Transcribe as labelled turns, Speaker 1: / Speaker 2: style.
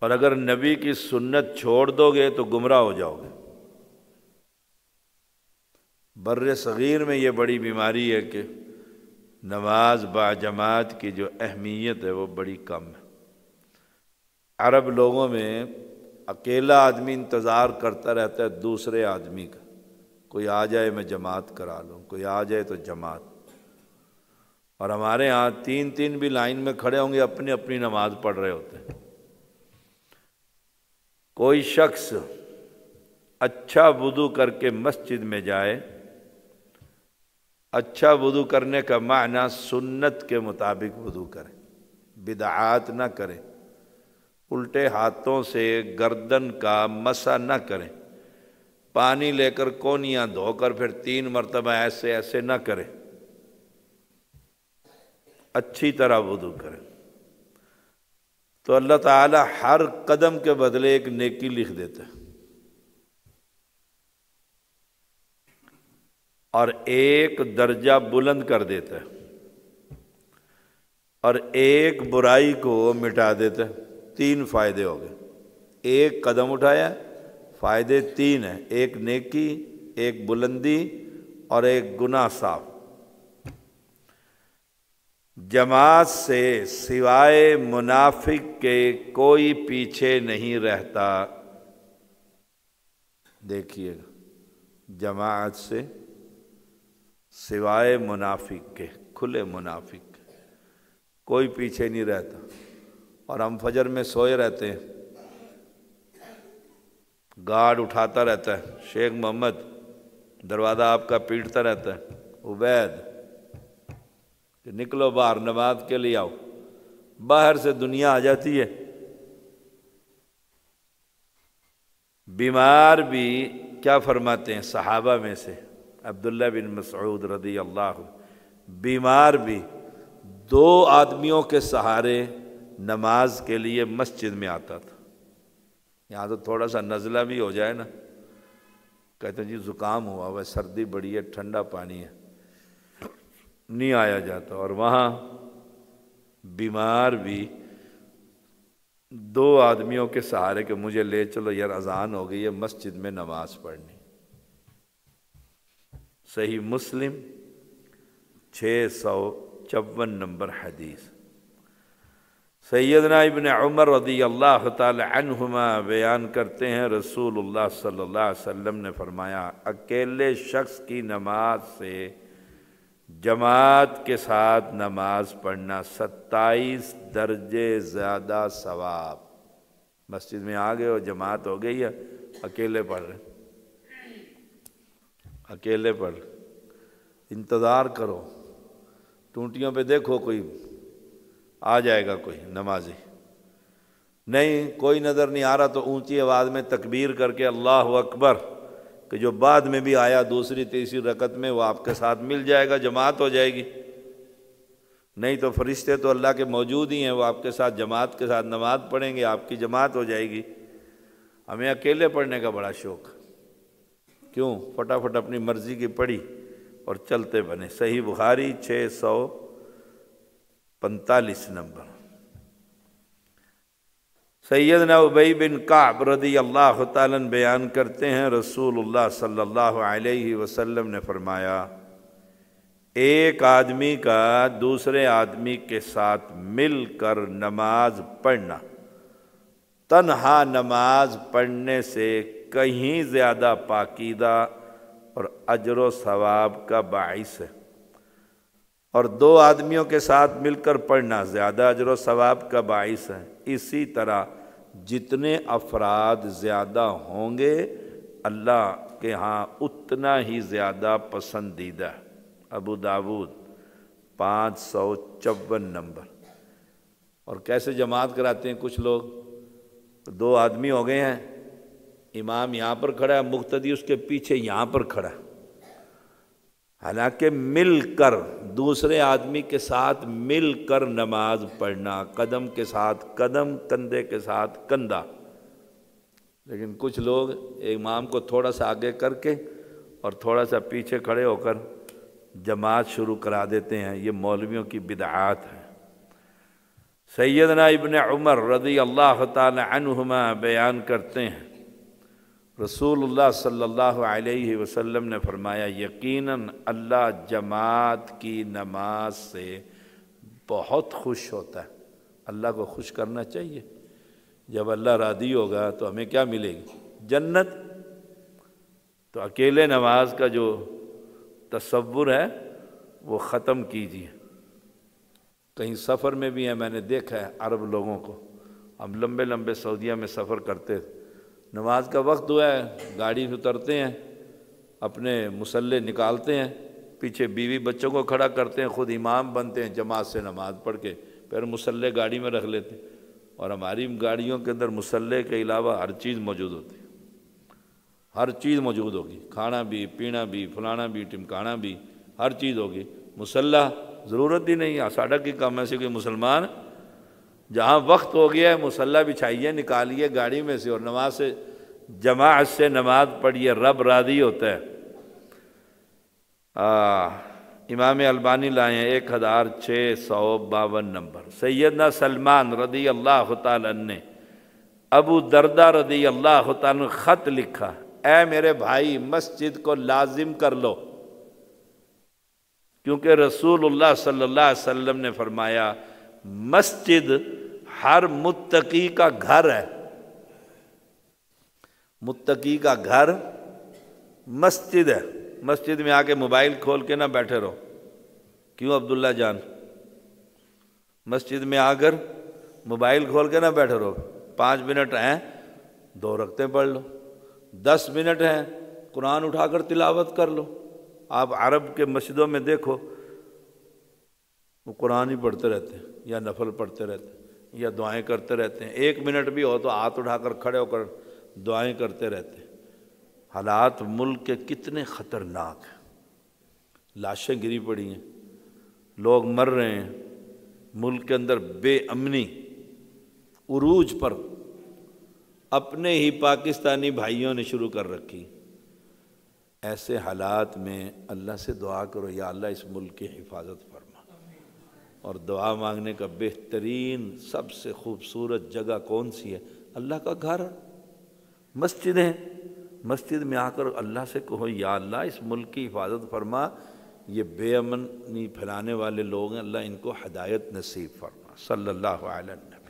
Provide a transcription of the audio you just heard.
Speaker 1: اور اگر نبی کی سنت چھوڑ دو گے تو گمراہ ہو جاؤ گے۔ بر صغیر میں یہ بڑی بیماری ہے کہ نماز با جماعت کی جو اہمیت ہے وہ بڑی کم ہے۔ عرب لوگوں میں اکیلا آدمی انتظار کرتا رہتا ہے دوسرے آدمی کا، کوئی آ جائے میں جماعت کرا لوں، کوئی آ جائے تو جماعت۔ اور ہمارے ہاں تین تین بھی لائن میں کھڑے ہوں گے، اپنی اپنی نماز پڑھ رہے ہوتے ہیں۔ کوئی شخص اچھا وضو کر کے مسجد میں جائے، اچھا وضو کرنے کا معنی سنت کے مطابق وضو کرے، بدعات نہ کرے، الٹے ہاتھوں سے گردن کا مسح نہ کرے، پانی لے کر کونیاں دھو کر پھر 3 مرتبہ ایسے ایسے نہ کرے، اچھی طرح وضو کرے تو اللہ تعالی ہر قدم کے بدلے ایک نیکی لکھ دیتا ہے، اور ایک درجہ بلند کر دیتا ہے، اور ایک برائی کو مٹا دیتا ہے۔ 3 فائدے ہو گئے، ایک قدم اٹھایا، فائدے 3 ہیں، ایک نیکی، ایک بلندی اور ایک گناہ صاف۔ جماعت سے سوائے منافق کے کوئی پیچھے نہیں رہتا۔ دیکھیے گا، جماعت سے سوائے منافق کے، کھلے منافق کے کوئی پیچھے نہیں رہتا۔ اور ہم فجر میں سوئے رہتے ہیں، گارڈ اٹھاتا رہتا ہے، شیخ محمد دروازہ آپ کا پیٹتا رہتا ہے، عبید کہ نکلو باہر نماز کے لیے آؤ، باہر سے دنیا آ جاتی ہے۔ بیمار بھی کیا فرماتے ہیں صحابہ میں سے عبداللہ بن مسعود رضی اللہ عنہ، بیمار بھی 2 آدمیوں کے سہارے نماز کے لیے مسجد میں آتا تھا۔ یہاں تو تھوڑا سا نزلہ بھی ہو جائے نا، کہتے ہیں جی زکام ہوا ہوا ہے، سردی بڑی ہے، ٹھنڈا پانی ہے، نہیں آیا جاتا۔ اور وہاں بیمار بھی 2 آدمیوں کے سہارے کہ مجھے لے چلو یار، اذان ہو گئی ہے، مسجد میں نماز پڑھنی۔ صحیح مسلم 654 نمبر حدیث۔ سیدنا ابن عمر رضی اللہ تعالی عنہما بیان کرتے ہیں، رسول اللہ صلی اللہ علیہ وسلم نے فرمایا، اکیلے شخص کی نماز سے جماعت کے ساتھ نماز پڑھنا 27 درجے زیادہ ثواب۔ مسجد میں آ گئے ہو، جماعت ہو گئی ہے، اکیلے پڑھ رہے، اکیلے پڑھ رہے، انتظار کرو، ٹونٹیوں پہ دیکھو کوئی آ جائے گا، کوئی نمازی نہیں، کوئی نظر نہیں آ رہا تو اونچی آواز میں تکبیر کر کے اللہ اکبر، کہ جو بعد میں بھی آیا دوسری تیسری رکعت میں وہ آپ کے ساتھ مل جائے گا، جماعت ہو جائے گی۔ نہیں تو فرشتے تو اللہ کے موجود ہی ہیں، وہ آپ کے ساتھ جماعت کے ساتھ نماز پڑھیں گے، آپ کی جماعت ہو جائے گی۔ ہمیں اکیلے پڑھنے کا بڑا شوق، کیوں؟ فٹافٹ اپنی مرضی کی پڑھی اور چلتے بنے۔ صحیح بخاری 645 نمبر۔ سیدنا ابی بن کعب رضی اللہ تعالیٰ بیان کرتے ہیں، رسول اللہ صلی اللہ علیہ وسلم نے فرمایا، ایک آدمی کا دوسرے آدمی کے ساتھ مل کر نماز پڑھنا تنہا نماز پڑھنے سے کہیں زیادہ پاکیزہ اور اجر و ثواب کا باعث ہے، اور 2 آدمیوں کے ساتھ مل کر پڑھنا زیادہ اجر و ثواب کا باعث ہے۔ اسی طرح جتنے افراد زیادہ ہوں گے اللہ کے ہاں اتنا ہی زیادہ پسندیدہ ہے۔ ابو داود 554 نمبر۔ اور کیسے جماعت کراتے ہیں کچھ لوگ، 2 آدمی ہو گئے ہیں، امام یہاں پر کھڑا ہے، مقتدی اس کے پیچھے یہاں پر کھڑا ہے، حالانکہ مل کر دوسرے آدمی کے ساتھ مل کر نماز پڑھنا، قدم کے ساتھ قدم، کندھے کے ساتھ کندھا۔ لیکن کچھ لوگ امام کو تھوڑا سا آگے کر کے اور تھوڑا سا پیچھے کھڑے ہو کر جماعت شروع کرا دیتے ہیں، یہ مولویوں کی بدعات ہے۔ سیدنا ابن عمر رضی اللہ تعالی عنہما بیان کرتے ہیں رسول اللہ صلی اللہ علیہ وسلم نے فرمایا یقیناً اللہ جماعت کی نماز سے بہت خوش ہوتا ہے۔ اللہ کو خوش کرنا چاہیے۔ جب اللہ راضی ہوگا تو ہمیں کیا ملے گی؟ جنت۔ تو اکیلے نماز کا جو تصور ہے وہ ختم کیجیے۔ کہیں سفر میں بھی ہے، میں نے دیکھا ہے عرب لوگوں کو، ہم لمبے لمبے سعودیہ میں سفر کرتے تھے، نماز کا وقت ہوا ہے، گاڑی سے اترتے ہیں، اپنے مصلے نکالتے ہیں، پیچھے بیوی بچوں کو کھڑا کرتے ہیں، خود امام بنتے ہیں، جماعت سے نماز پڑھ کے پھر مصلے گاڑی میں رکھ لیتے ہیں۔ اور ہماری گاڑیوں کے اندر مصلے کے علاوہ ہر چیز موجود ہوتی ہے، ہر چیز موجود ہوگی، کھانا بھی، پینا بھی، فلانا بھی، ٹمکانا بھی، ہر چیز ہوگی۔ مصلح ضرورت ہی نہیں ہے، ساڑھا کی کام ایسے کوئی مسلمان جہاں وقت ہو گیا ہے مصلح بچھائیے، نکالیے گاڑی میں سے اور نماز سے جماعت سے نماز پڑھیے، رب راضی ہوتا ہے۔ امام البانی لائے ہیں 1652 نمبر۔ سیدنا سلمان رضی اللہ تعالیٰ عنہ نے ابو دردہ رضی اللہ تعالیٰ عنہ خط لکھا، اے میرے بھائی مسجد کو لازم کر لو، کیونکہ رسول اللہ صلی اللہ علیہ وسلم نے فرمایا مسجد ہر متقی کا گھر ہے۔ متقی کا گھر مسجد ہے۔ مسجد میں آ کے موبائل کھول کے نہ بیٹھے رہو، کیوں عبداللہ جان؟ مسجد میں آ کر موبائل کھول کے نہ بیٹھے رہو، 5 منٹ ہیں 2 رکعتیں پڑھ لو، 10 منٹ ہیں قرآن اٹھا کر تلاوت کر لو۔ آپ عرب کے مسجدوں میں دیکھو وہ قرآن ہی پڑھتے رہتے ہیں یا نفل پڑھتے رہتے ہیں یا دعائیں کرتے رہتے ہیں، 1 منٹ بھی ہو تو ہاتھ اٹھا کر کھڑے ہو کر دعائیں کرتے رہتے ہیں۔ حالات ملک کے کتنے خطرناک ہیں، لاشیں گری پڑی ہیں، لوگ مر رہے ہیں، ملک کے اندر بے امنی عروج پر اپنے ہی پاکستانی بھائیوں نے شروع کر رکھی۔ ایسے حالات میں اللہ سے دعا کرو یا اللہ اس ملک کی حفاظت فرما۔ اور دعا مانگنے کا بہترین سب سے خوبصورت جگہ کون سی ہے؟ اللہ کا گھر، مسجدیں۔ مسجد میں آ کر اللہ سے کہو یا اللہ اس ملک کی حفاظت فرما، یہ بے امنی پھیلانے والے لوگ ہیں، اللہ ان کو ہدایت نصیب فرما۔ صلی اللہ علیہ وسلم۔